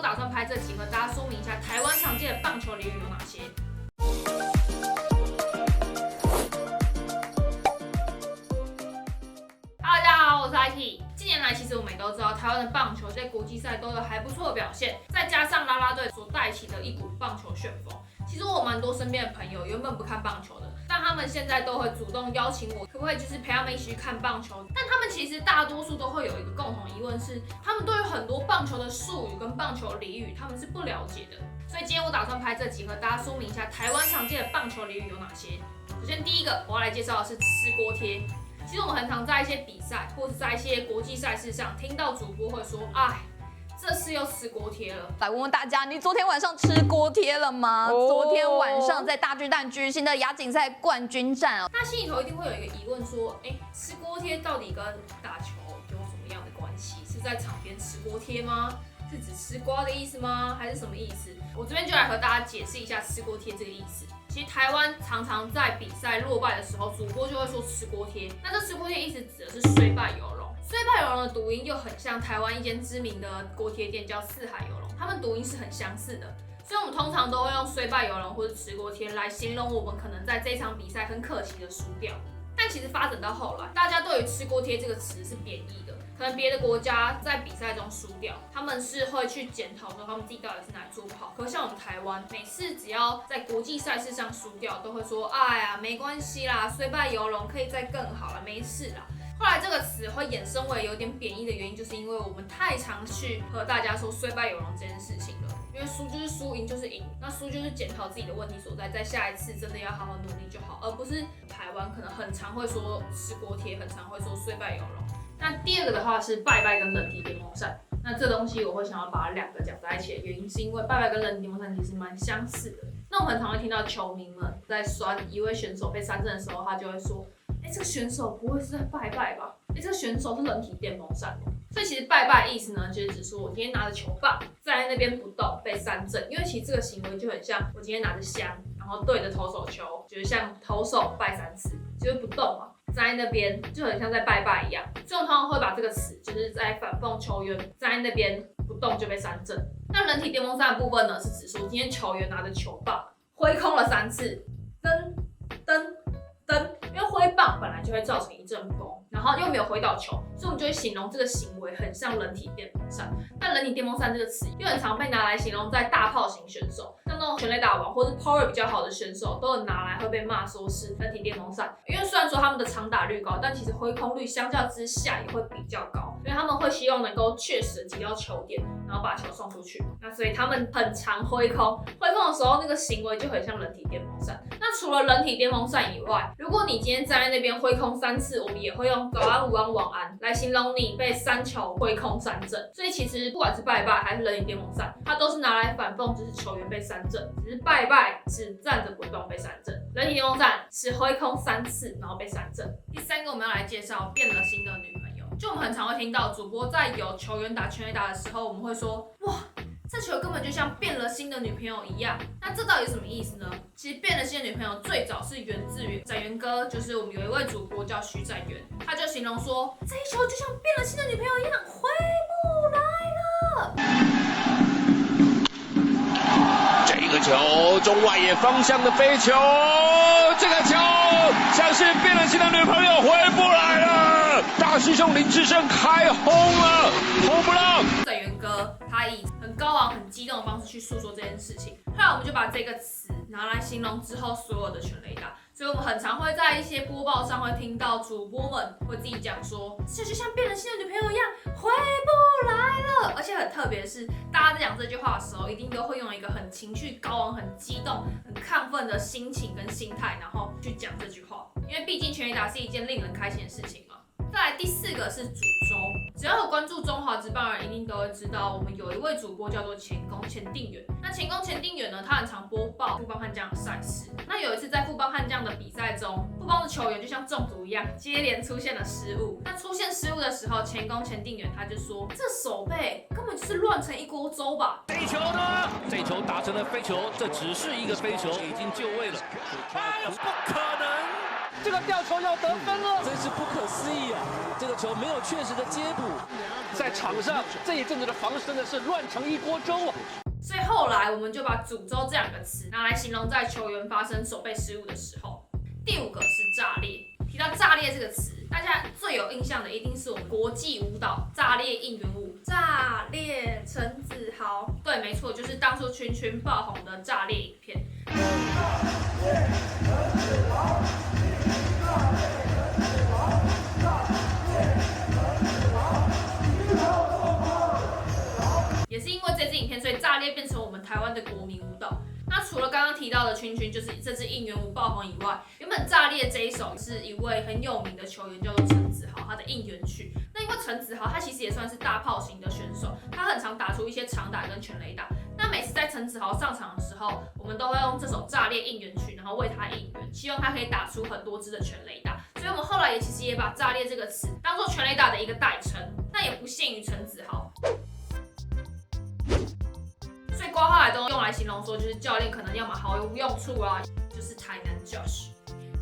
打算拍这集和大家说明一下台湾常见的棒球俚语有哪些。大家好，我是 IT。近年来，其实我们也都知道，台湾的棒球在国际赛都有还不错的表现，再加上啦啦队所带起的一股棒球旋风。其实我蛮多身边的朋友原本不看棒球的，但他们现在都会主动邀请我，可不可以就是陪他们一起去看棒球？但他们其实大多数都会有一个共同疑问是，他们对于很多棒球的术语跟棒球俚语，他们是不了解的。所以今天我打算拍这集和大家说明一下台湾常见的棒球俚语有哪些。首先第一个我要来介绍的是吃锅贴。其实我们很常在一些比赛或是在一些国际赛事上听到主播会说，哎，这次又吃锅贴了。来问问大家，你昨天晚上吃锅贴了吗？昨天晚上在大巨蛋举行的亚锦赛冠军战那心里头一定会有一个疑问说，吃锅贴到底跟打球有什么样的关系？是在场边吃锅贴吗？是指吃瓜的意思吗？还是什么意思？我这边就来和大家解释一下吃锅贴这个意思。其实台湾常常在比赛落败的时候，主播就会说吃锅贴。那这吃锅贴意思指的是虽败犹荣。虽败犹荣的读音又很像台湾一间知名的锅贴店叫四海游龙，他们读音是很相似的。所以我们通常都会用虽败犹荣或者吃锅贴来形容我们可能在这场比赛很可惜的输掉。但其实发展到后来，大家对于吃锅贴这个词是贬义的。可能别的国家在比赛中输掉，他们是会去检讨说他们自己到底是哪里做不好。可是像我们台湾，每次只要在国际赛事上输掉，都会说，哎呀，没关系啦，虽败犹荣，可以再更好啦，没事啦。后来这个词会衍生为有点贬义的原因，就是因为我们太常去和大家说虽败犹荣这件事情了。因为输就是输，赢就是赢，那输就是检讨自己的问题所在，在下一次真的要好好努力就好，而不是台湾可能很常会说吃锅贴，很常会说虽败犹荣。那第二个的话是拜拜跟人体电风扇，那这东西我会想要把两个讲在一起的原因，是因为拜拜跟人体电风扇其实蛮相似的。那我们很常会听到球迷们在酸一位选手被三振的时候，他就会说，这个选手不会是在拜拜吧？这个选手是人体电风扇。所以其实拜拜意思呢，就是指说我今天拿着球棒站在那边不动被三振，因为其实这个行为就很像我今天拿着香，然后对着投手球，就是像投手拜3次，就是不动嘛，站在那边就很像在拜拜一样。所以我们通常会把这个词就是在反讽球员站在那边不动就被三振。那人体电风扇的部分呢，是指说今天球员拿着球棒挥空了3次，噔噔噔，因为挥棒本来就会造成一阵风。然后又没有挥到球，所以我们就会形容这个行为很像人体电风扇。但人体电风扇这个词又很常被拿来形容在大炮型选手，像那种全垒打王或是 power 比较好的选手，都有拿来会被骂说是人体电风扇。因为虽然说他们的长打率高，但其实挥空率相较之下也会比较高，因为他们会希望能够确实的击到球点，然后把球送出去。那所以他们很常挥空，挥空的时候那个行为就很像人体电风扇。那除了人体电风扇以外，如果你今天站在那边挥空3次，我们也会用早安、午安、晚安来形容你被3球挥空3振。所以其实不管是拜拜还是人体电风扇，它都是拿来反讽就是球员被3振，只是拜拜是站着不动被3振，人体电风扇是挥空3次然后被3振。第三个我们要来介绍变了心的女朋友，就我们很常会听到主播在有球员打全垒打的时候，我们会说，哇，这球根本就像变了心的女朋友一样。那这到底是什么意思呢？其实变了心的女朋友最早是源自于展元哥，就是我们有一位主播叫徐展元，他就形容说，这一球就像变了心的女朋友一样，回不来了。这个球中外野方向的飞球，这个球像是变了心的女朋友回不来了。大师兄林志胜开轰了，轰不浪。展元哥他以很高昂、很激动的方式去诉说这件事情，后来我们就把这个词拿来形容之后所有的全垒打。所以我们很常会在一些播报上会听到主播们会自己讲说，这就像变了心的女朋友一样，回不来了。而且很特别的是，大家在讲这句话的时候，一定都会用一个很情绪高昂、很激动、很亢奋的心情跟心态，然后去讲这句话。因为毕竟全垒打是一件令人开心的事情嘛。再来第4个是主轴，只要有关注中华职棒的人一定都会知道，我们有一位主播叫做前攻前定远。那前攻前定远呢，他很常播报富邦悍将的赛事。那有一次在富邦悍将的比赛中，富邦的球员就像中毒一样，接连出现了失误。那出现失误的时候，前攻前定远他就说，这手背根本就是乱成一锅粥吧。这一球呢？这球打成了飞球，这只是一个飞球，已经就位了。哎呀，不可能！这个吊球要得分了，真是不可思议啊！这个球没有确实的接捕，在场上这一阵子的防守真的是乱成一锅粥啊！所以后来我们就把诅咒这两个词拿来形容在球员发生守备失误的时候。第5个是炸裂。提到炸裂这个词，大家最有印象的一定是我们国际舞蹈炸裂应援舞。炸裂陈子豪，对，没错，就是当初群群爆红的炸裂影片。也是因为这支影片，所以炸裂变成我们台湾的国民舞蹈。那除了刚刚提到的群群，就是这支应援舞爆红以外，原本炸裂这一首是一位很有名的球员，叫做陈子豪，他的应援曲。那因为陈子豪他其实也算是大炮型的选手，他很常打出一些长打跟全垒打。那每次在陈子豪上场的时候，我们都会用这首炸裂应援曲，然后为他应援，希望他可以打出很多支的全垒打。所以我们后来其实也把炸裂这个词当做全垒打的一个代称。那也不限于陈子豪。所以括号来都用来形容说，就是教练可能要么毫无用处啊，就是台南 Josh，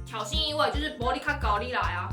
挑衅意味就是玻璃卡搞你来啊。